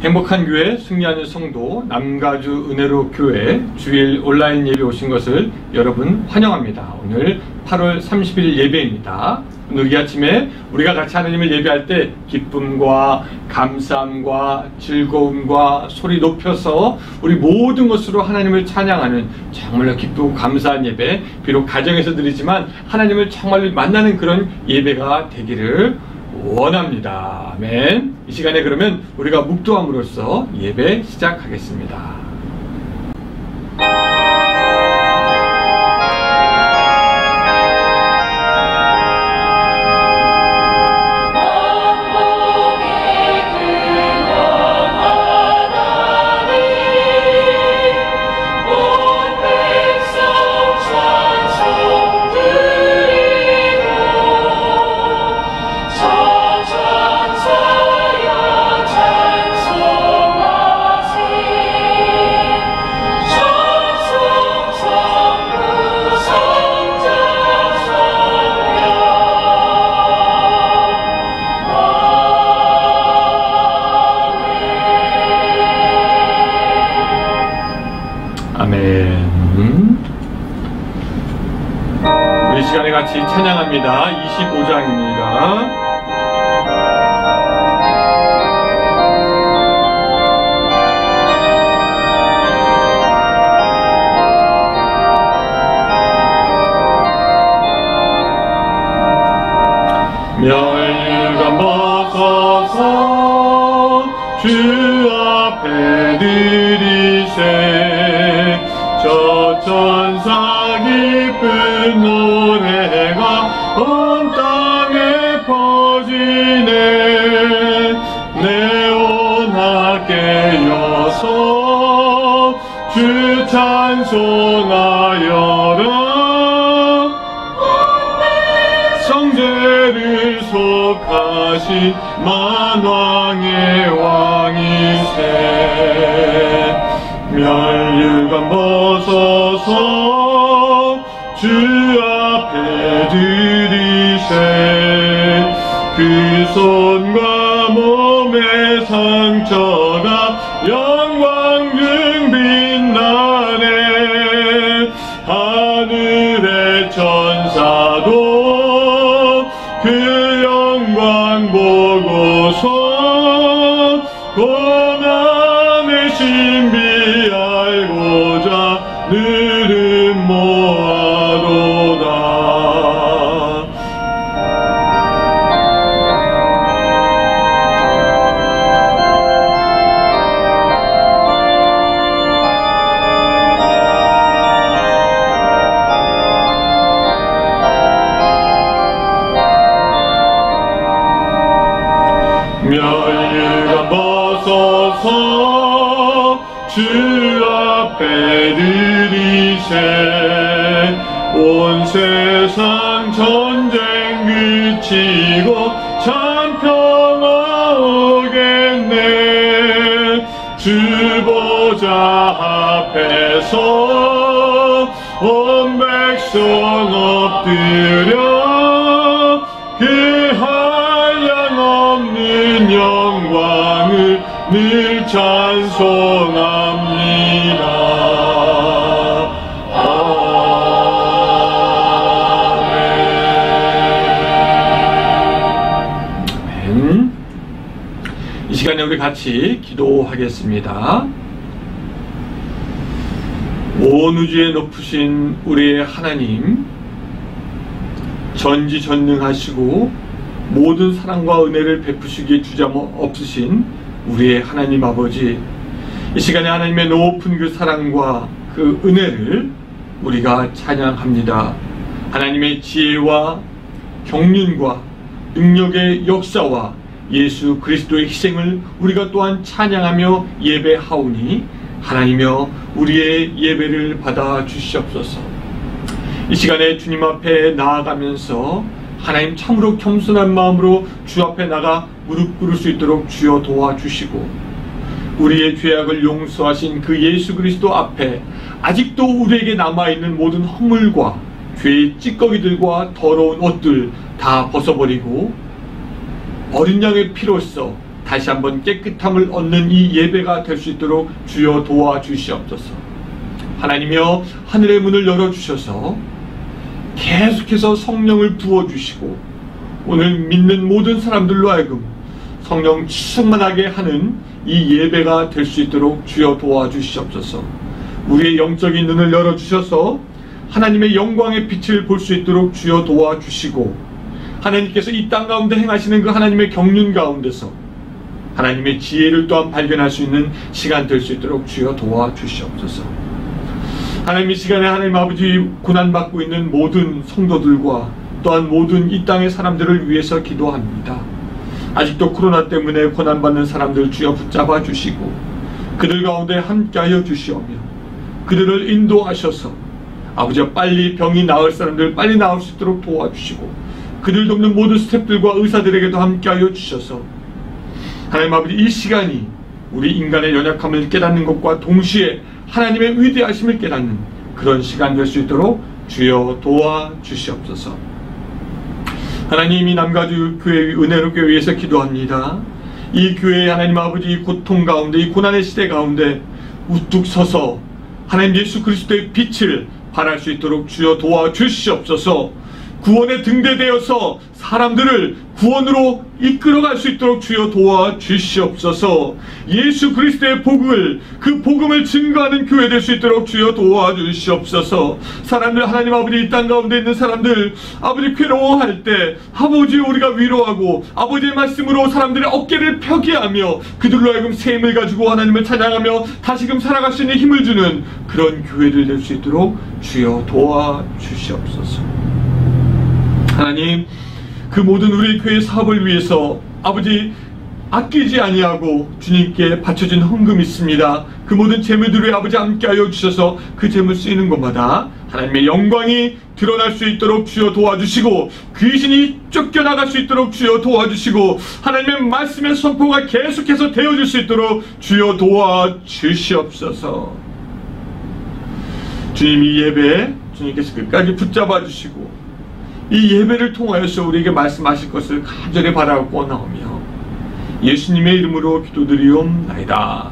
행복한 교회 승리하는 성도 남가주 은혜로 교회 주일 온라인 예배 오신 것을 여러분 환영합니다. 오늘 8월 30일 예배입니다. 오늘 이 아침에 우리가 같이 하나님을 예배할 때 기쁨과 감사함과 즐거움과 소리 높여서 우리 모든 것으로 하나님을 찬양하는 정말로 기쁘고 감사한 예배, 비록 가정에서 드리지만 하나님을 정말로 만나는 그런 예배가 되기를 원합니다. 아멘. 이 시간에 그러면 우리가 묵도함으로써 예배 시작하겠습니다. 우리 시간에 같이 찬양합니다. 25장입니다. 멸류관 벗어서 주 앞에 들이세 저 천사 기쁜 노래가 온 땅에 퍼지네 네온 깨어서 주 찬송하여라 성제를 속하신 만왕의 왕이세 멸류관 벗어서 주 앞에 들이세 그 손과 몸의 상처가 영광 중 빛나네 하늘의 천사도 그 영광 보고서 고난의 신비 알고자 늘은 모아도다. 멸류관 벗어서 주 앞에 들이세 온 세상 전쟁 그치고 참 평화 오겠네 주 보좌 앞에서 온 백성 엎드려 그 한량없는 영광을 늘 찬송합니다. 아멘. 이 시간에 우리 같이 기도하겠습니다. 온 우주에 높으신 우리의 하나님, 전지전능하시고 모든 사랑과 은혜를 베푸시기에 주저없으신 우리의 하나님 아버지, 이 시간에 하나님의 높은 그 사랑과 그 은혜를 우리가 찬양합니다. 하나님의 지혜와 경륜과 능력의 역사와 예수 그리스도의 희생을 우리가 또한 찬양하며 예배하오니 하나님여 우리의 예배를 받아 주시옵소서. 이 시간에 주님 앞에 나아가면서 하나님 참으로 겸손한 마음으로 주 앞에 나가 무릎 꿇을 수 있도록 주여 도와주시고 우리의 죄악을 용서하신 그 예수 그리스도 앞에 아직도 우리에게 남아있는 모든 허물과 죄의 찌꺼기들과 더러운 옷들 다 벗어버리고 어린 양의 피로써 다시 한번 깨끗함을 얻는 이 예배가 될 수 있도록 주여 도와주시옵소서. 하나님이여, 하늘의 문을 열어주셔서 계속해서 성령을 부어주시고 오늘 믿는 모든 사람들로 하여금 성령 충만하게 하는 이 예배가 될 수 있도록 주여 도와주시옵소서. 우리의 영적인 눈을 열어주셔서 하나님의 영광의 빛을 볼 수 있도록 주여 도와주시고, 하나님께서 이 땅 가운데 행하시는 그 하나님의 경륜 가운데서 하나님의 지혜를 또한 발견할 수 있는 시간 될 수 있도록 주여 도와주시옵소서. 하나님, 이 시간에 하나님 아버지 고난받고 있는 모든 성도들과 또한 모든 이 땅의 사람들을 위해서 기도합니다. 아직도 코로나 때문에 고난받는 사람들 주여 붙잡아 주시고 그들 가운데 함께하여 주시오며 그들을 인도하셔서 아버지와 빨리 병이 나을 사람들 빨리 나을 수 있도록 도와주시고 그들 돕는 모든 스태프들과 의사들에게도 함께하여 주셔서 하나님 아버지, 이 시간이 우리 인간의 연약함을 깨닫는 것과 동시에 하나님의 위대하심을 깨닫는 그런 시간 될 수 있도록 주여 도와주시옵소서. 하나님, 이 남가주 교회 은혜로 교회 위해서 기도합니다. 이 교회에 하나님 아버지 고통 가운데, 이 고난의 시대 가운데 우뚝 서서 하나님 예수 그리스도의 빛을 발할 수 있도록 주여 도와주시옵소서. 구원에 등대되어서 사람들을 구원으로 이끌어갈 수 있도록 주여 도와주시옵소서. 예수 그리스도의 복을, 그 복음을 증거하는 교회 될 수 있도록 주여 도와주시옵소서. 사람들, 하나님 아버지 이 땅 가운데 있는 사람들 아버지 괴로워할 때 아버지 우리가 위로하고 아버지의 말씀으로 사람들의 어깨를 펴게 하며 그들로 하여금 새 힘을 가지고 하나님을 찬양하며 다시금 살아갈 수 있는 힘을 주는 그런 교회들 될 수 있도록 주여 도와주시옵소서. 하나님, 그 모든 우리 교회 사업을 위해서 아버지 아끼지 아니하고 주님께 바쳐진 헌금이 있습니다. 그 모든 재물들을 아버지 함께하여 주셔서 그 재물 쓰이는 것마다 하나님의 영광이 드러날 수 있도록 주여 도와주시고 귀신이 쫓겨나갈 수 있도록 주여 도와주시고 하나님의 말씀의 선포가 계속해서 되어질 수 있도록 주여 도와주시옵소서. 주님, 이 예배 주님께서 끝까지 붙잡아 주시고 이 예배를 통하여서 우리에게 말씀하실 것을 간절히 바라고 나오며 예수님의 이름으로 기도드리옵나이다.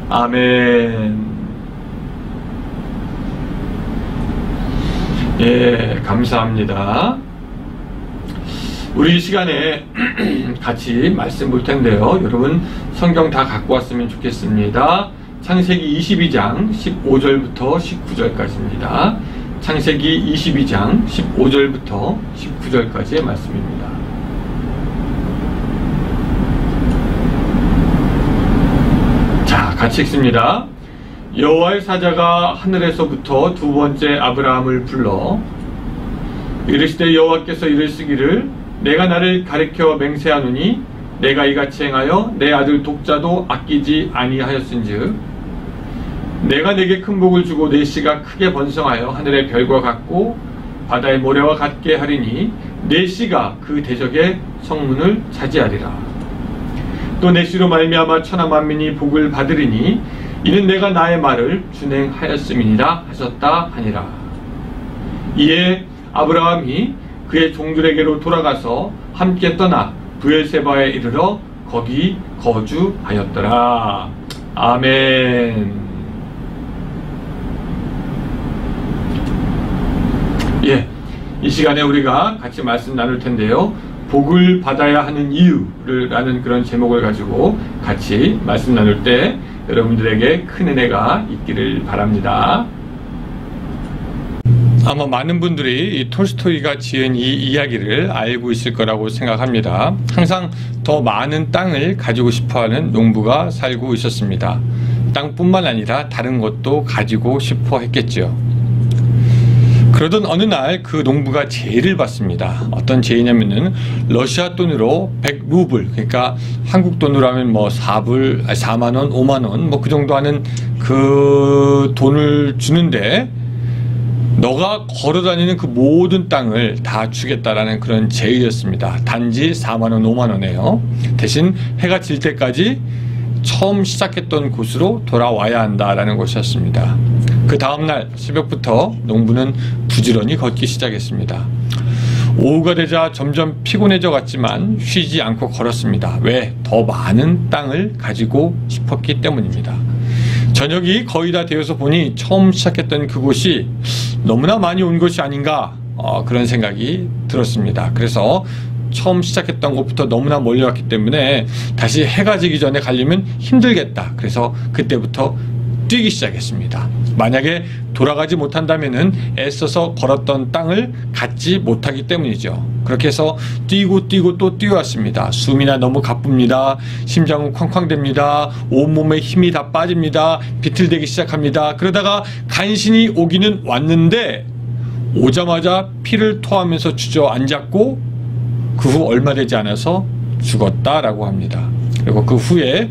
아멘. 예, 감사합니다. 우리 이 시간에 같이 말씀 볼 텐데요. 여러분 성경 다 갖고 왔으면 좋겠습니다. 창세기 22장 15절부터 19절까지입니다. 창세기 22장 15절부터 19절까지의 말씀입니다. 자, 같이 읽습니다. 여호와의 사자가 하늘에서부터 두 번째 아브라함을 불러 이르시되 여호와께서 이르시기를 내가 나를 가리켜 맹세하노니 내가 이같이 행하여 내 아들 독자도 아끼지 아니하였은즉 내가 내게 큰 복을 주고 내 씨가 크게 번성하여 하늘의 별과 같고 바다의 모래와 같게 하리니 내 씨가 그 대적의 성문을 차지하리라. 또 내 씨로 말미암아 천하 만민이 복을 받으리니 이는 내가 나의 말을 준행하였음이니라 하셨다 하니라. 이에 아브라함이 그의 종들에게로 돌아가서 함께 떠나 브엘세바에 이르러 거기 거주하였더라. 아멘. 예, 이 시간에 우리가 같이 말씀 나눌 텐데요. 복을 받아야 하는 이유라는 그런 제목을 가지고 같이 말씀 나눌 때 여러분들에게 큰 은혜가 있기를 바랍니다. 아마 많은 분들이 이 톨스토이가 지은 이 이야기를 알고 있을 거라고 생각합니다. 항상 더 많은 땅을 가지고 싶어하는 농부가 살고 있었습니다. 땅뿐만 아니라 다른 것도 가지고 싶어 했겠죠. 그러던 어느 날 그 농부가 제의를 받습니다. 어떤 제의냐면은 러시아 돈으로 100루블, 그러니까 한국 돈으로 하면 뭐 4만원, 5만원 뭐 그 정도 하는 그 돈을 주는데 너가 걸어다니는 그 모든 땅을 다 주겠다라는 그런 제의였습니다. 단지 4만원, 5만원이에요. 대신 해가 질 때까지 처음 시작했던 곳으로 돌아와야 한다라는 것이었습니다. 그 다음날 새벽부터 농부는 부지런히 걷기 시작했습니다. 오후가 되자 점점 피곤해져 갔지만 쉬지 않고 걸었습니다. 왜? 더 많은 땅을 가지고 싶었기 때문입니다. 저녁이 거의 다 되어서 보니 처음 시작했던 그곳이 너무나 많이 온 것이 아닌가 그런 생각이 들었습니다. 그래서 처음 시작했던 곳부터 너무나 멀리 왔기 때문에 다시 해가 지기 전에 가려면 힘들겠다. 그래서 그때부터 뛰기 시작했습니다. 만약에 돌아가지 못한다면은 애써서 걸었던 땅을 갖지 못하기 때문이죠. 그렇게 해서 뛰고 또 뛰어왔습니다. 숨이나 너무 가쁩니다. 심장은 쾅쾅댑니다. 온몸에 힘이 다 빠집니다. 비틀대기 시작합니다. 그러다가 간신히 오기는 왔는데 오자마자 피를 토하면서 주저앉았고 그 후 얼마 되지 않아서 죽었다라고 합니다. 그리고 그 후에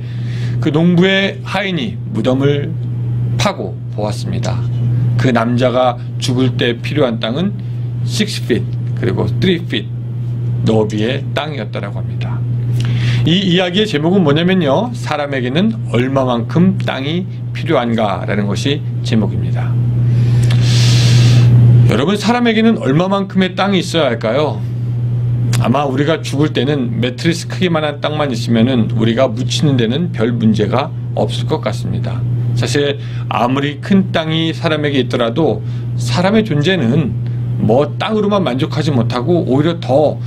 그 농부의 하인이 무덤을 파고 보았습니다. 그 남자가 죽을 때 필요한 땅은 6feet 그리고 3feet 너비의 땅이었다라고 합니다. 이 이야기의 제목은 뭐냐면요, 사람에게는 얼마만큼 땅이 필요한가 라는 것이 제목입니다. 여러분, 사람에게는 얼마만큼의 땅이 있어야 할까요? 아마 우리가 죽을 때는 매트리스 크기만한 땅만 있으면은 우리가 묻히는 데는 별 문제가 없을 것 같습니다. 사실 아무리 큰 땅이 사람에게 있더라도 사람의 존재는 뭐 땅으로만 만족하지 못하고 오히려 더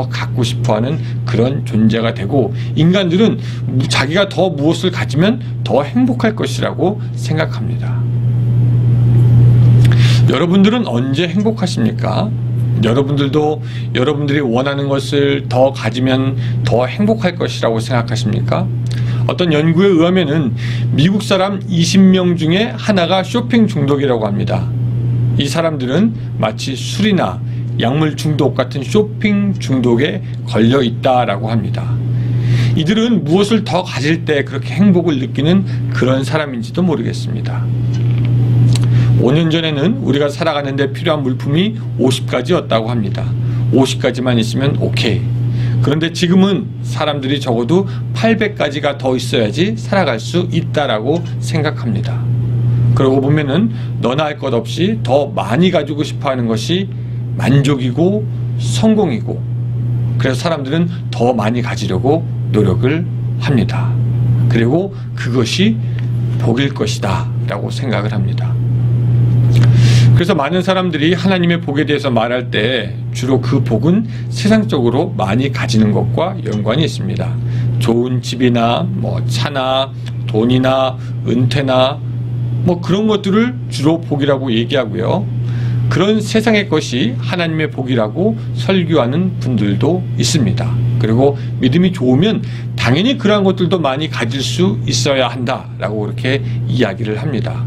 갖고 싶어하는 그런 존재가 되고, 인간들은 자기가 더 무엇을 가지면 더 행복할 것이라고 생각합니다. 여러분들은 언제 행복하십니까? 여러분들도 여러분들이 원하는 것을 더 가지면 더 행복할 것이라고 생각하십니까? 어떤 연구에 의하면은 미국 사람 20명 중에 하나가 쇼핑 중독이라고 합니다. 이 사람들은 마치 술이나 약물 중독 같은 쇼핑 중독에 걸려 있다라고 합니다. 이들은 무엇을 더 가질 때 그렇게 행복을 느끼는 그런 사람인지도 모르겠습니다. 5년 전에는 우리가 살아가는데 필요한 물품이 50가지였다고 합니다. 50가지만 있으면 오케이. 그런데 지금은 사람들이 적어도 800가지가 더 있어야지 살아갈 수 있다라고 생각합니다. 그러고 보면은 너나 할 것 없이 더 많이 가지고 싶어 하는 것이 만족이고 성공이고, 그래서 사람들은 더 많이 가지려고 노력을 합니다. 그리고 그것이 복일 것이다 라고 생각을 합니다. 그래서 많은 사람들이 하나님의 복에 대해서 말할 때 주로 그 복은 세상적으로 많이 가지는 것과 연관이 있습니다. 좋은 집이나 차나 돈이나 은퇴나 그런 것들을 주로 복이라고 얘기하고요. 그런 세상의 것이 하나님의 복이라고 설교하는 분들도 있습니다. 그리고 믿음이 좋으면 당연히 그러한 것들도 많이 가질 수 있어야 한다라고 그렇게 이야기를 합니다.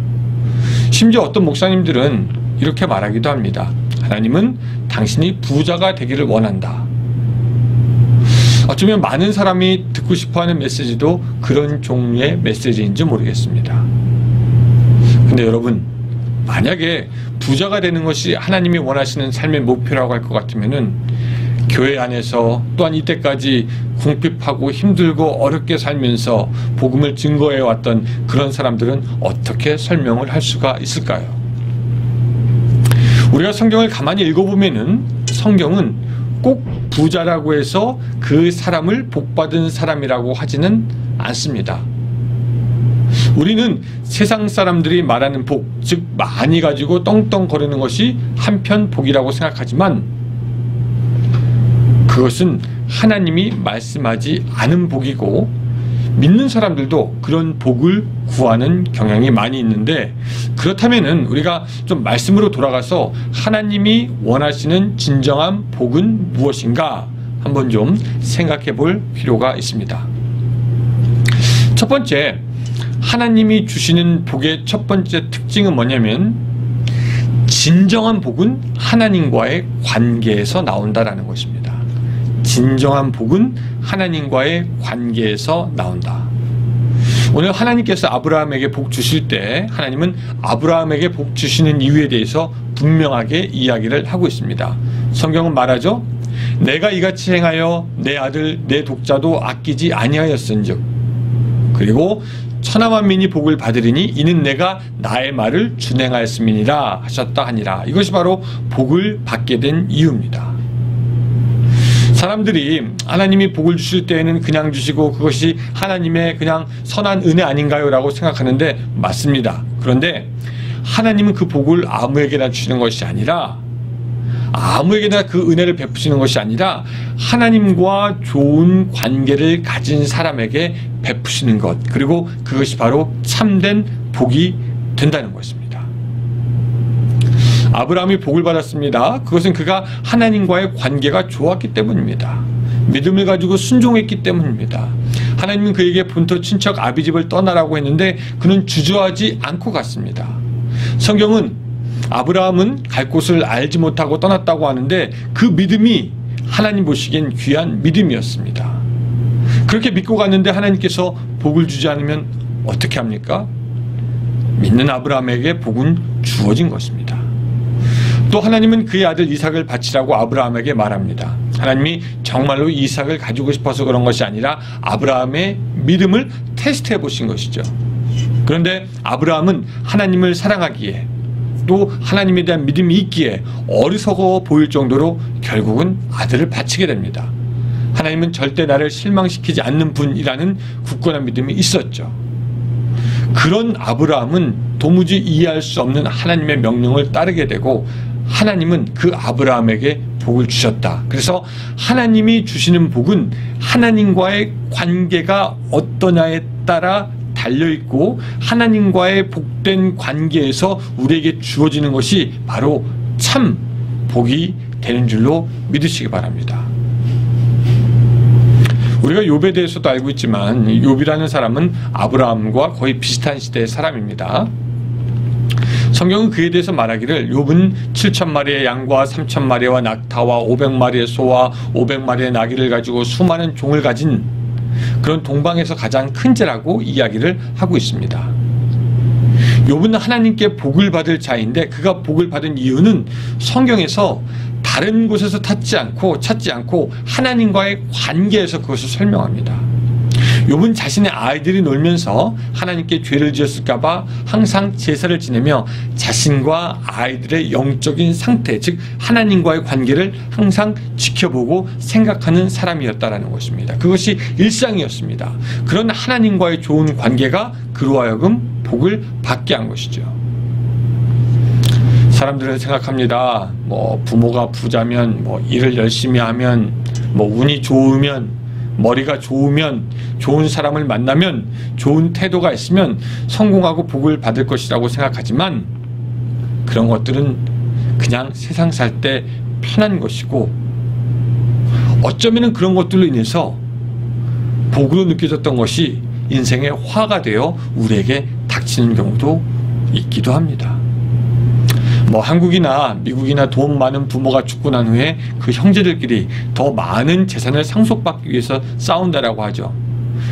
심지어 어떤 목사님들은 이렇게 말하기도 합니다. 하나님은 당신이 부자가 되기를 원한다. 어쩌면 많은 사람이 듣고 싶어하는 메시지도 그런 종류의 메시지인지 모르겠습니다. 근데 여러분, 만약에 부자가 되는 것이 하나님이 원하시는 삶의 목표라고 할 것 같으면은 교회 안에서 또한 이때까지 궁핍하고 힘들고 어렵게 살면서 복음을 증거해왔던 그런 사람들은 어떻게 설명을 할 수가 있을까요? 우리가 성경을 가만히 읽어보면은 성경은 꼭 부자라고 해서 그 사람을 복받은 사람이라고 하지는 않습니다. 우리는 세상 사람들이 말하는 복, 즉 많이 가지고 떵떵거리는 것이 한편 복이라고 생각하지만 그것은 하나님이 말씀하지 않은 복이고, 믿는 사람들도 그런 복을 구하는 경향이 많이 있는데, 그렇다면은 우리가 좀 말씀으로 돌아가서 하나님이 원하시는 진정한 복은 무엇인가 한번 좀 생각해 볼 필요가 있습니다. 첫 번째, 하나님이 주시는 복의 첫 번째 특징은 뭐냐면 진정한 복은 하나님과의 관계에서 나온다라는 것입니다. 진정한 복은 하나님과의 관계에서 나온다. 오늘 하나님께서 아브라함에게 복 주실 때 하나님은 아브라함에게 복 주시는 이유에 대해서 분명하게 이야기를 하고 있습니다. 성경은 말하죠. 내가 이같이 행하여 내 아들 내 독자도 아끼지 아니하였은즉, 그리고 천하만민이 복을 받으리니 이는 내가 나의 말을 준행하였음이니라 하셨다 하니라. 이것이 바로 복을 받게 된 이유입니다. 사람들이 하나님이 복을 주실 때에는 그냥 주시고 그것이 하나님의 그냥 선한 은혜 아닌가요? 라고 생각하는데 맞습니다. 그런데 하나님은 그 복을 아무에게나 주시는 것이 아니라, 아무에게나 그 은혜를 베푸시는 것이 아니라 하나님과 좋은 관계를 가진 사람에게 베푸시는 것, 그리고 그것이 바로 참된 복이 된다는 것입니다. 아브라함이 복을 받았습니다. 그것은 그가 하나님과의 관계가 좋았기 때문입니다. 믿음을 가지고 순종했기 때문입니다. 하나님은 그에게 본토 친척 아비집을 떠나라고 했는데 그는 주저하지 않고 갔습니다. 성경은 아브라함은 갈 곳을 알지 못하고 떠났다고 하는데 그 믿음이 하나님 보시기엔 귀한 믿음이었습니다. 그렇게 믿고 갔는데 하나님께서 복을 주지 않으면 어떻게 합니까? 믿는 아브라함에게 복은 주어진 것입니다. 또 하나님은 그의 아들 이삭을 바치라고 아브라함에게 말합니다. 하나님이 정말로 이삭을 가지고 싶어서 그런 것이 아니라 아브라함의 믿음을 테스트해 보신 것이죠. 그런데 아브라함은 하나님을 사랑하기에 또 하나님에 대한 믿음이 있기에 어리석어 보일 정도로 결국은 아들을 바치게 됩니다. 하나님은 절대 나를 실망시키지 않는 분이라는 굳건한 믿음이 있었죠. 그런 아브라함은 도무지 이해할 수 없는 하나님의 명령을 따르게 되고 하나님은 그 아브라함에게 복을 주셨다. 그래서 하나님이 주시는 복은 하나님과의 관계가 어떠냐에 따라 달려있고 하나님과의 복된 관계에서 우리에게 주어지는 것이 바로 참 복이 되는 줄로 믿으시기 바랍니다. 우리가 욥에 대해서도 알고 있지만 욥이라는 사람은 아브라함과 거의 비슷한 시대의 사람입니다. 성경은 그에 대해서 말하기를 욥은 7,000마리의 양과 3,000마리와 낙타와 500마리의 소와 500마리의 나귀를 가지고 수많은 종을 가진 그런 동방에서 가장 큰 자라고 이야기를 하고 있습니다. 욥은 하나님께 복을 받을 자인데 그가 복을 받은 이유는 성경에서 다른 곳에서 찾지 않고 하나님과의 관계에서 그것을 설명합니다. 욥은 자신의 아이들이 놀면서 하나님께 죄를 지었을까봐 항상 제사를 지내며 자신과 아이들의 영적인 상태, 즉 하나님과의 관계를 항상 지켜보고 생각하는 사람이었다라는 것입니다. 그것이 일상이었습니다. 그런 하나님과의 좋은 관계가 그로 하여금 복을 받게 한 것이죠. 사람들은 생각합니다. 부모가 부자면, 일을 열심히 하면, 운이 좋으면, 머리가 좋으면, 좋은 사람을 만나면, 좋은 태도가 있으면 성공하고 복을 받을 것이라고 생각하지만 그런 것들은 그냥 세상 살 때 편한 것이고 어쩌면 그런 것들로 인해서 복으로 느껴졌던 것이 인생의 화가 되어 우리에게 닥치는 경우도 있기도 합니다. 한국이나 미국이나 돈 많은 부모가 죽고 난 후에 그 형제들끼리 더 많은 재산을 상속받기 위해서 싸운다라고 하죠.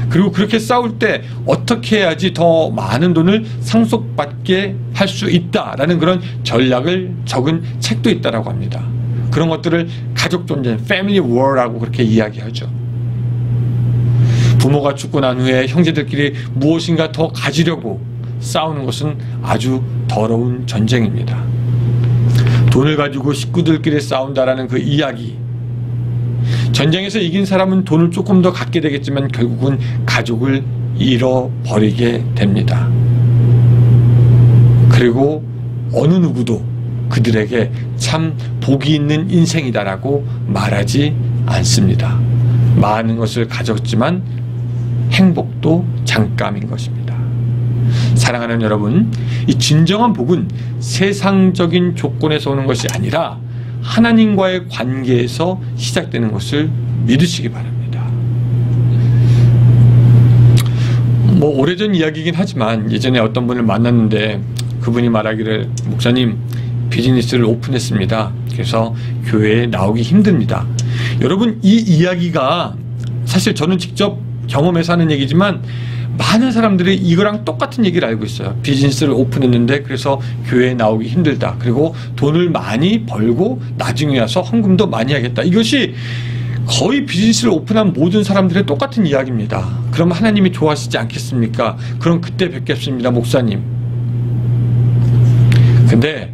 그리고 그렇게 싸울 때 어떻게 해야지 더 많은 돈을 상속받게 할 수 있다라는 그런 전략을 적은 책도 있다라고 합니다. 그런 것들을 가족 전쟁, 패밀리 워라고 그렇게 이야기하죠. 부모가 죽고 난 후에 형제들끼리 무엇인가 더 가지려고 싸우는 것은 아주 더러운 전쟁입니다. 돈을 가지고 식구들끼리 싸운다라는 그 이야기. 전쟁에서 이긴 사람은 돈을 조금 더 갖게 되겠지만 결국은 가족을 잃어버리게 됩니다. 그리고 어느 누구도 그들에게 참 복이 있는 인생이다라고 말하지 않습니다. 많은 것을 가졌지만 행복도 잠깐인 것입니다. 사랑하는 여러분, 이 진정한 복은 세상적인 조건에서 오는 것이 아니라 하나님과의 관계에서 시작되는 것을 믿으시기 바랍니다. 오래전 이야기이긴 하지만 예전에 어떤 분을 만났는데 그분이 말하기를 목사님 비즈니스를 오픈했습니다. 그래서 교회에 나오기 힘듭니다. 여러분 이 이야기가 사실 저는 직접 경험해서 하는 얘기지만 많은 사람들이 이거랑 똑같은 얘기를 알고 있어요. 비즈니스를 오픈했는데 그래서 교회에 나오기 힘들다. 그리고 돈을 많이 벌고 나중에 와서 헌금도 많이 하겠다. 이것이 거의 비즈니스를 오픈한 모든 사람들의 똑같은 이야기입니다. 그럼 하나님이 좋아하시지 않겠습니까? 그럼 그때 뵙겠습니다, 목사님. 근데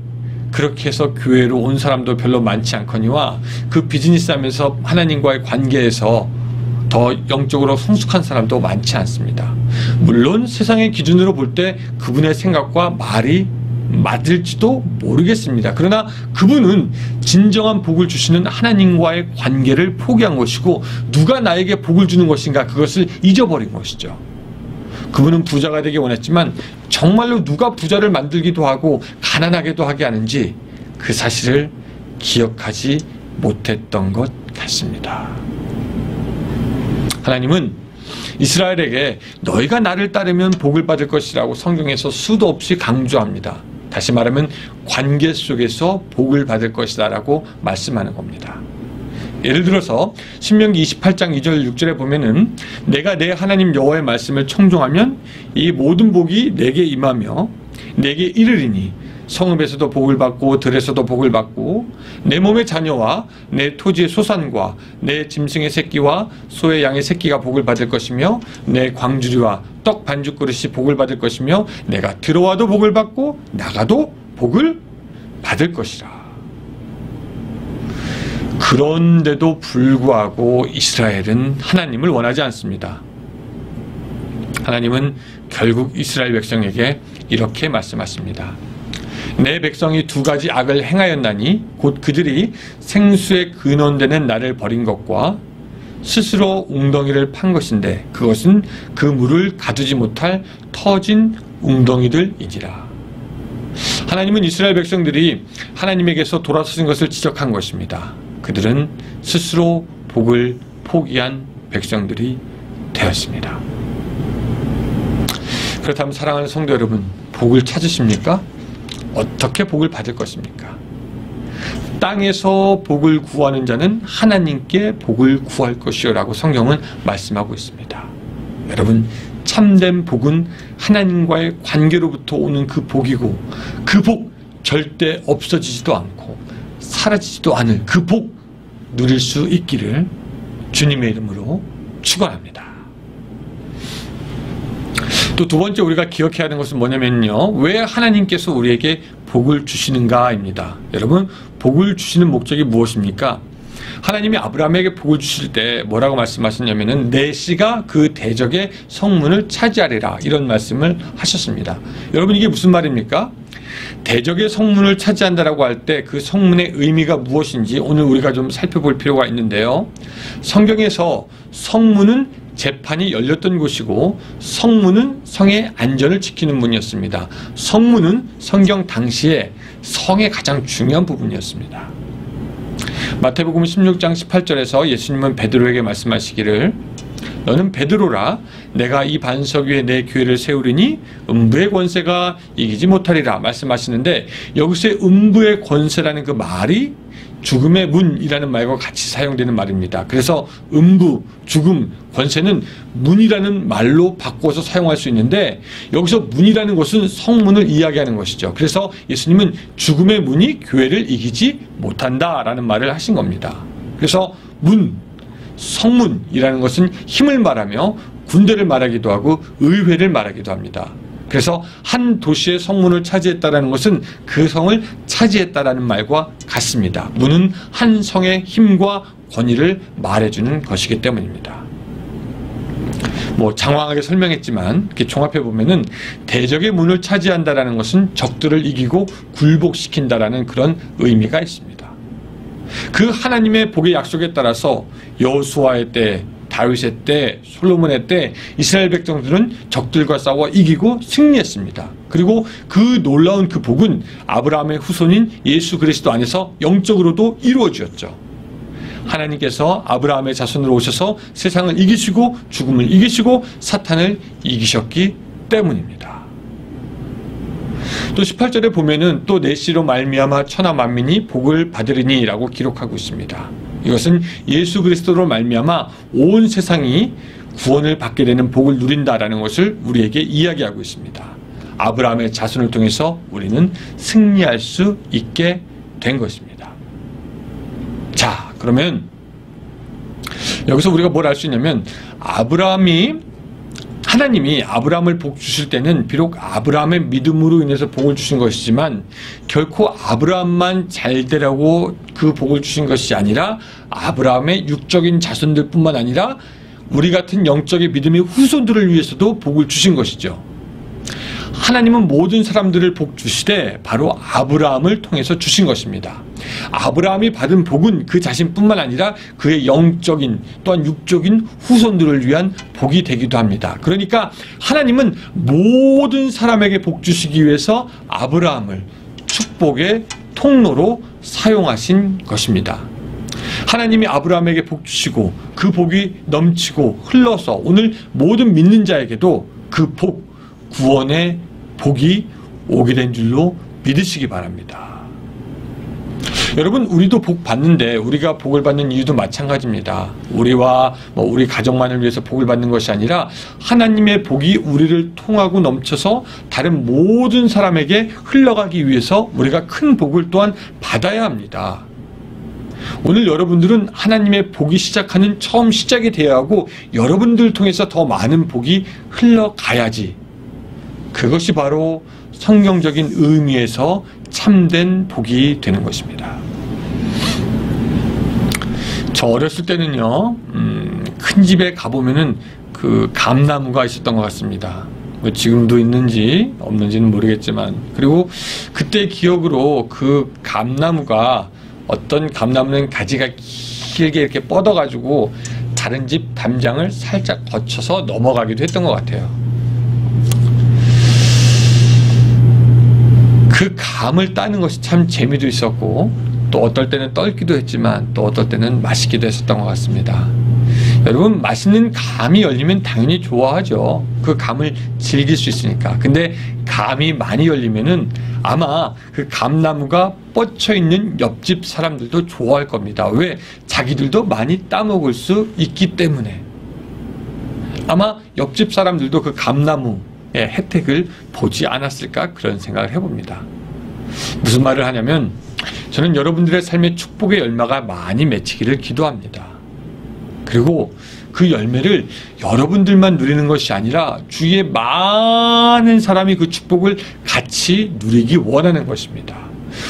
그렇게 해서 교회로 온 사람도 별로 많지 않거니와 그 비즈니스 하면서 하나님과의 관계에서 더 영적으로 성숙한 사람도 많지 않습니다. 물론 세상의 기준으로 볼 때 그분의 생각과 말이 맞을지도 모르겠습니다. 그러나 그분은 진정한 복을 주시는 하나님과의 관계를 포기한 것이고 누가 나에게 복을 주는 것인가 그것을 잊어버린 것이죠. 그분은 부자가 되기 원했지만 정말로 누가 부자를 만들기도 하고 가난하게도 하게 하는지 그 사실을 기억하지 못했던 것 같습니다. 하나님은 이스라엘에게 너희가 나를 따르면 복을 받을 것이라고 성경에서 수도 없이 강조합니다. 다시 말하면 관계 속에서 복을 받을 것이다 라고 말씀하는 겁니다. 예를 들어서 신명기 28장 2절 6절에 보면은 내가 내 하나님 여호와의 말씀을 청종하면 이 모든 복이 내게 임하며 내게 이르리니 성읍에서도 복을 받고 들에서도 복을 받고 내 몸의 자녀와 내 토지의 소산과 내 짐승의 새끼와 소의 양의 새끼가 복을 받을 것이며 내 광주리와 떡 반죽 그릇이 복을 받을 것이며 내가 들어와도 복을 받고 나가도 복을 받을 것이라. 그런데도 불구하고 이스라엘은 하나님을 원하지 않습니다. 하나님은 결국 이스라엘 백성에게 이렇게 말씀하십니다. 내 백성이 두 가지 악을 행하였나니 곧 그들이 생수의 근원되는 나를 버린 것과 스스로 웅덩이를 판 것인데 그것은 그 물을 가두지 못할 터진 웅덩이들이지라. 하나님은 이스라엘 백성들이 하나님에게서 돌아서신 것을 지적한 것입니다. 그들은 스스로 복을 포기한 백성들이 되었습니다. 그렇다면 사랑하는 성도 여러분, 복을 찾으십니까? 어떻게 복을 받을 것입니까? 땅에서 복을 구하는 자는 하나님께 복을 구할 것이요 라고 성경은 말씀하고 있습니다. 여러분, 참된 복은 하나님과의 관계로부터 오는 그 복이고 그 복 절대 없어지지도 않고 사라지지도 않을 그 복 누릴 수 있기를 주님의 이름으로 축원합니다. 또 두 번째 우리가 기억해야 하는 것은 뭐냐면요, 왜 하나님께서 우리에게 복을 주시는가입니다. 여러분, 복을 주시는 목적이 무엇입니까? 하나님이 아브라함에게 복을 주실 때 뭐라고 말씀하셨냐면은 내 씨가 그 대적의 성문을 차지하리라, 이런 말씀을 하셨습니다. 여러분, 이게 무슨 말입니까? 대적의 성문을 차지한다라고 할 때 그 성문의 의미가 무엇인지 오늘 우리가 좀 살펴볼 필요가 있는데요. 성경에서 성문은 재판이 열렸던 곳이고 성문은 성의 안전을 지키는 문이었습니다. 성문은 성경 당시에 성의 가장 중요한 부분이었습니다. 마태복음 16장 18절에서 예수님은 베드로에게 말씀하시기를 너는 베드로라, 내가 이 반석 위에 내 교회를 세우리니 음부의 권세가 이기지 못하리라 말씀하시는데, 여기서의 음부의 권세라는 그 말이 죽음의 문이라는 말과 같이 사용되는 말입니다. 그래서 음부, 죽음, 권세는 문이라는 말로 바꿔서 사용할 수 있는데 여기서 문이라는 것은 성문을 이야기하는 것이죠. 그래서 예수님은 죽음의 문이 교회를 이기지 못한다라는 말을 하신 겁니다. 그래서 문, 성문이라는 것은 힘을 말하며 군대를 말하기도 하고 의회를 말하기도 합니다. 그래서 한 도시의 성문을 차지했다는 것은 그 성을 차지했다는 말과 같습니다. 문은 한 성의 힘과 권위를 말해주는 것이기 때문입니다. 장황하게 설명했지만 이렇게 종합해 보면은 대적의 문을 차지한다는 것은 적들을 이기고 굴복시킨다라는 그런 의미가 있습니다. 그 하나님의 복의 약속에 따라서 여호수아의 때, 다윗의 때, 솔로몬의 때 이스라엘 백성들은 적들과 싸워 이기고 승리했습니다. 그리고 그 놀라운 그 복은 아브라함의 후손인 예수 그리스도 안에서 영적으로도 이루어졌죠. 하나님께서 아브라함의 자손으로 오셔서 세상을 이기시고 죽음을 이기시고 사탄을 이기셨기 때문입니다. 또 18절에 보면은 또 내 씨로 말미암아 천하 만민이 복을 받으리니 라고 기록하고 있습니다. 이것은 예수 그리스도로 말미암아 온 세상이 구원을 받게 되는 복을 누린다라는 것을 우리에게 이야기하고 있습니다. 아브라함의 자손을 통해서 우리는 승리할 수 있게 된 것입니다. 자, 그러면 여기서 우리가 뭘 알 수 있냐면 아브라함이 하나님이 아브라함을 복 주실 때는 비록 아브라함의 믿음으로 인해서 복을 주신 것이지만 결코 아브라함만 잘 되라고 그 복을 주신 것이 아니라 아브라함의 육적인 자손들뿐만 아니라 우리 같은 영적인 믿음의 후손들을 위해서도 복을 주신 것이죠. 하나님은 모든 사람들을 복 주시되 바로 아브라함을 통해서 주신 것입니다. 아브라함이 받은 복은 그 자신뿐만 아니라 그의 영적인 또한 육적인 후손들을 위한 복이 되기도 합니다. 그러니까 하나님은 모든 사람에게 복 주시기 위해서 아브라함을 축복의 통로로 사용하신 것입니다. 하나님이 아브라함에게 복 주시고 그 복이 넘치고 흘러서 오늘 모든 믿는 자에게도 그 복, 구원의 복이 오게 된 줄로 믿으시기 바랍니다. 여러분, 우리도 복 받는데 우리가 복을 받는 이유도 마찬가지입니다. 우리와 우리 가정만을 위해서 복을 받는 것이 아니라 하나님의 복이 우리를 통하고 넘쳐서 다른 모든 사람에게 흘러가기 위해서 우리가 큰 복을 또한 받아야 합니다. 오늘 여러분들은 하나님의 복이 시작하는 처음 시작이 되어야 하고 여러분들을 통해서 더 많은 복이 흘러가야지. 그것이 바로 성경적인 의미에서 참된 복이 되는 것입니다. 저 어렸을 때는요, 큰 집에 가보면은 그 감나무가 있었던 것 같습니다. 지금도 있는지 없는지는 모르겠지만, 그리고 그때 기억으로 그 감나무가 어떤 감나무는 가지가 길게 이렇게 뻗어가지고 다른 집 담장을 살짝 거쳐서 넘어가기도 했던 것 같아요. 그 감을 따는 것이 참 재미도 있었고 또 어떨 때는 떨기도 했지만 또 어떨 때는 맛있기도 했었던 것 같습니다. 여러분, 맛있는 감이 열리면 당연히 좋아하죠. 그 감을 즐길 수 있으니까. 근데 감이 많이 열리면은 아마 그 감나무가 뻗쳐 있는 옆집 사람들도 좋아할 겁니다. 왜? 자기들도 많이 따먹을 수 있기 때문에. 아마 옆집 사람들도 그 감나무의 혜택을 보지 않았을까 그런 생각을 해봅니다. 무슨 말을 하냐면 저는 여러분들의 삶의 축복의 열매가 많이 맺히기를 기도합니다. 그리고 그 열매를 여러분들만 누리는 것이 아니라 주위에 많은 사람이 그 축복을 같이 누리기 원하는 것입니다.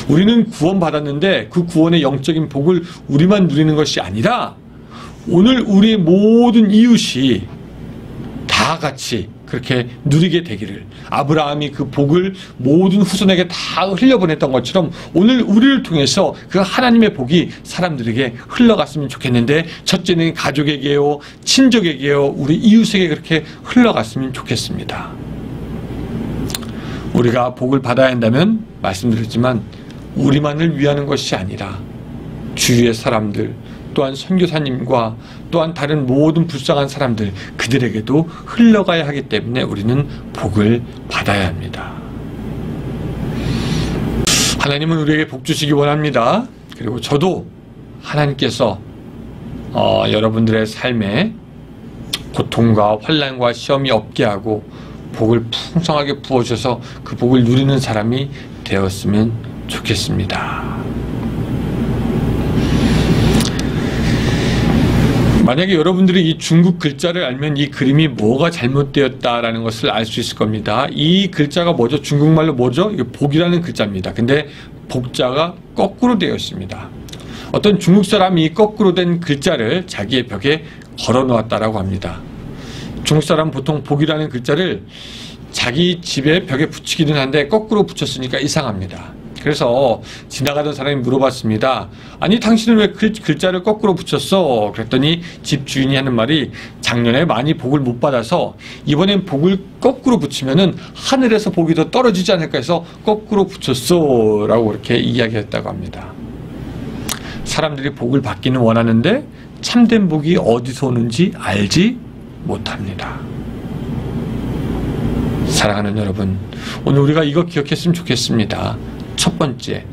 우리는 구원받았는데 그 구원의 영적인 복을 우리만 누리는 것이 아니라 오늘 우리의 모든 이웃이 다 같이 그렇게 누리게 되기를, 아브라함이 그 복을 모든 후손에게 다 흘려보냈던 것처럼 오늘 우리를 통해서 그 하나님의 복이 사람들에게 흘러갔으면 좋겠는데, 첫째는 가족에게요, 친족에게요, 우리 이웃에게 그렇게 흘러갔으면 좋겠습니다. 우리가 복을 받아야 한다면 말씀드렸지만 우리만을 위하는 것이 아니라 주위의 사람들, 또한 선교사님과 또한 다른 모든 불쌍한 사람들, 그들에게도 흘러가야 하기 때문에 우리는 복을 받아야 합니다. 하나님은 우리에게 복 주시기 원합니다. 그리고 저도 하나님께서 여러분들의 삶에 고통과 환난과 시험이 없게 하고 복을 풍성하게 부어주셔서 그 복을 누리는 사람이 되었으면 좋겠습니다. 만약에 여러분들이 이 중국 글자를 알면 이 그림이 뭐가 잘못되었다라는 것을 알 수 있을 겁니다. 이 글자가 뭐죠? 중국말로 뭐죠? 이게 복이라는 글자입니다. 근데 복자가 거꾸로 되어 있습니다. 어떤 중국 사람이 거꾸로 된 글자를 자기의 벽에 걸어 놓았다라고 합니다. 중국 사람은 보통 복이라는 글자를 자기 집에 벽에 붙이기는 한데 거꾸로 붙였으니까 이상합니다. 그래서 지나가던 사람이 물어봤습니다. 아니, 당신은 왜 글자를 거꾸로 붙였어? 그랬더니 집 주인이 하는 말이, 작년에 많이 복을 못 받아서 이번엔 복을 거꾸로 붙이면은 하늘에서 복이 더 떨어지지 않을까 해서 거꾸로 붙였어 라고 이렇게 이야기했다고 합니다. 사람들이 복을 받기는 원하는데 참된 복이 어디서 오는지 알지 못합니다. 사랑하는 여러분, 오늘 우리가 이거 기억했으면 좋겠습니다. 첫 번째,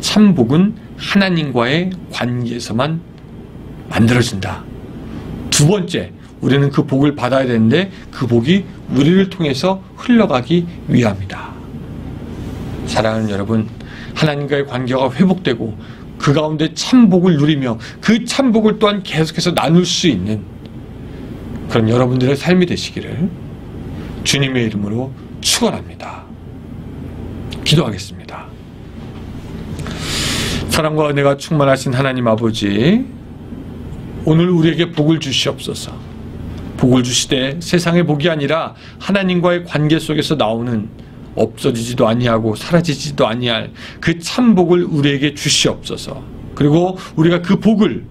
참복은 하나님과의 관계에서만 만들어진다. 두 번째, 우리는 그 복을 받아야 되는데 그 복이 우리를 통해서 흘러가기 위함이다. 사랑하는 여러분, 하나님과의 관계가 회복되고 그 가운데 참복을 누리며 그 참복을 또한 계속해서 나눌 수 있는 그런 여러분들의 삶이 되시기를 주님의 이름으로 축원합니다. 기도하겠습니다. 사랑과 은혜가 충만하신 하나님 아버지, 오늘 우리에게 복을 주시옵소서. 복을 주시되 세상의 복이 아니라 하나님과의 관계 속에서 나오는 없어지지도 아니하고 사라지지도 아니할 그 참 복을 우리에게 주시옵소서. 그리고 우리가 그 복을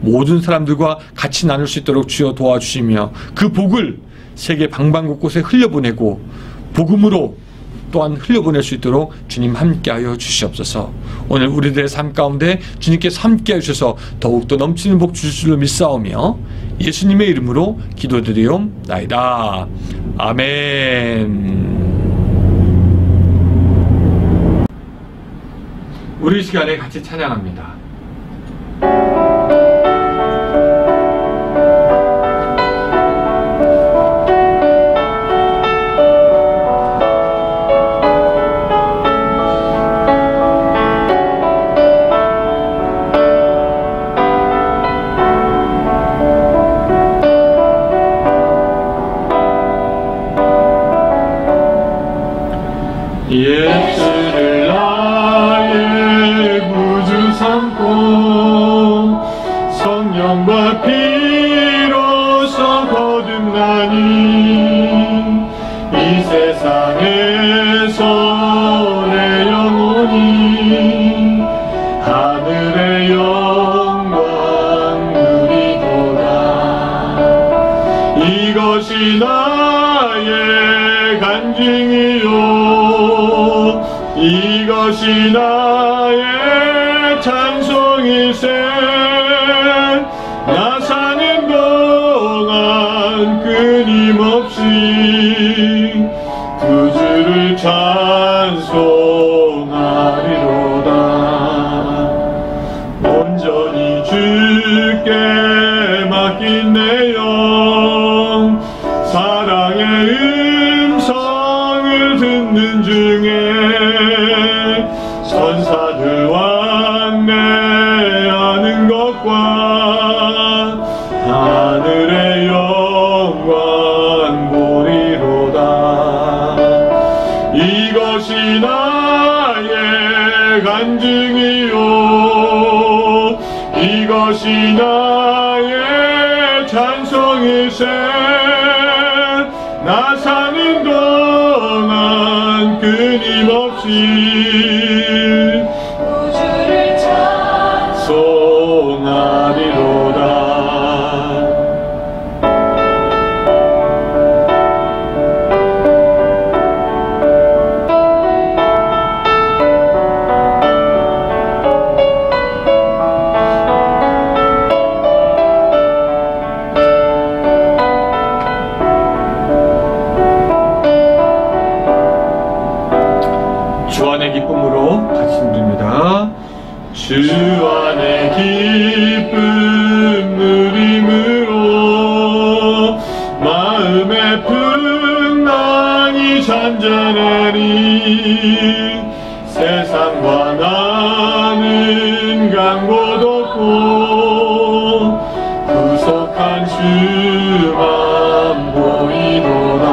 모든 사람들과 같이 나눌 수 있도록 주여 도와주시며, 그 복을 세계 방방곳곳에 흘려보내고 복음으로 또한 흘려보낼 수 있도록 주님 함께하여 주시옵소서. 오늘 우리들의 삶 가운데 주님께서 함께해 주셔서 더욱더 넘치는 복 주실 줄로 믿사오며 예수님의 이름으로 기도드리옵나이다. 아멘. 우리 시간에 같이 찬양합니다. 예수를 나의 구주 삼고 성령과 피로써 거듭나니 이 세상에서 내 영혼이 하늘의 영광 누리도다. 이것이 나의 간증이요, 이것이 나의 찬송일세. 나 사는 동안 끊임없이 구주를 찬송하리로다. 온전히 주께 맡긴 내 영, 사랑의 음성을 듣는 중에 천사들 왕래하는 것과 하늘의 영광 보리로다. 이것이 나의 간증이요, 이것이 나의 찬송일세. 나 사는 동안 끊임없이 구주를 찬송하리로다. 주 안의 기쁨으로 같이 부릅니다. 주 안의 기쁨 누림으로 마음의 풍랑이 잔잔하니 세상과 나는 간 곳 없고 구속한 주만 보이노라.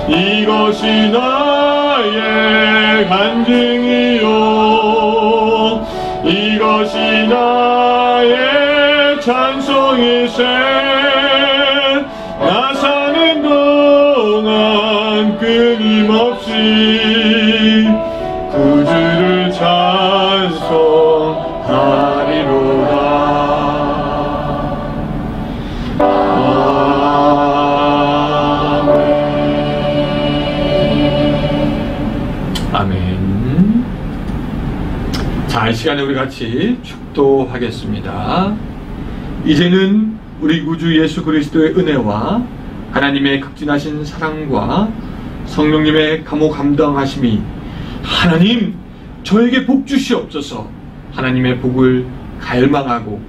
이것이 나의 간증이요, 이것이 나의 찬송일세. 나 사는 동안 끊임없이 구주를 찬송하리로다. 아멘. 자, 이 시간에 우리 같이 축도하겠습니다. 이제는 우리 구주 예수 그리스도의 은혜와 하나님의 극진하신 사랑과 성령님의 감호 감당하심이 하나님 저에게 복 주시옵소서. 하나님의 복을 갈망하고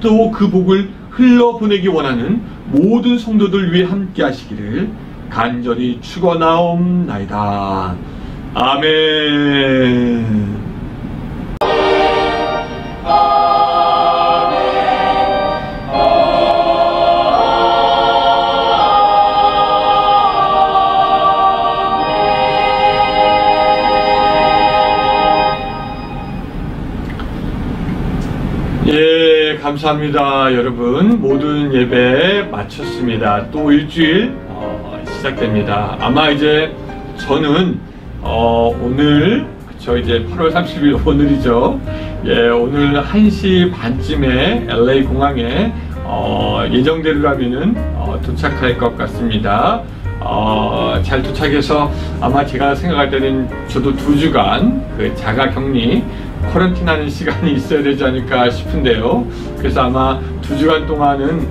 또 그 복을 흘러보내기 원하는 모든 성도들 위해 함께 하시기를 간절히 축원하옵나이다. 아멘. 감사합니다. 여러분 모든 예배 마쳤습니다. 또 일주일 시작됩니다. 아마 이제 저는 오늘 그쵸 이제 8월 30일 오늘이죠. 예, 오늘 1시 반쯤에 LA 공항에 예정대로라면은 도착할 것 같습니다. 잘 도착해서 아마 제가 생각할 때는 저도 2주간 그 자가격리 쿼런틴 하는 시간이 있어야 되지 않을까 싶은데요. 그래서 아마 2주간 동안은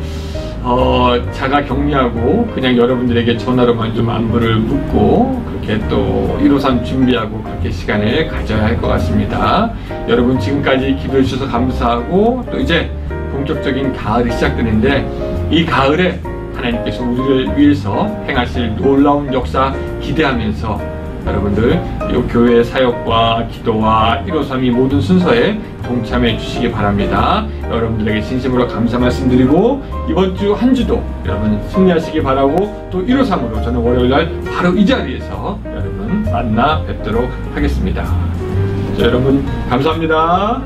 자가격리하고 그냥 여러분들에게 전화로만 좀 안부를 묻고 그렇게 또 153 준비하고 그렇게 시간을 가져야 할 것 같습니다. 여러분 지금까지 기도해 주셔서 감사하고 또 이제 본격적인 가을이 시작되는데 이 가을에 하나님께서 우리를 위해서 행하실 놀라운 역사 기대하면서 여러분들 이 교회 사역과 기도와 153이 모든 순서에 동참해 주시기 바랍니다. 여러분들에게 진심으로 감사 말씀드리고 이번 주 한 주도 여러분 승리하시기 바라고 또 153으로 저는 월요일날 바로 이 자리에서 여러분 만나 뵙도록 하겠습니다. 자, 여러분 감사합니다.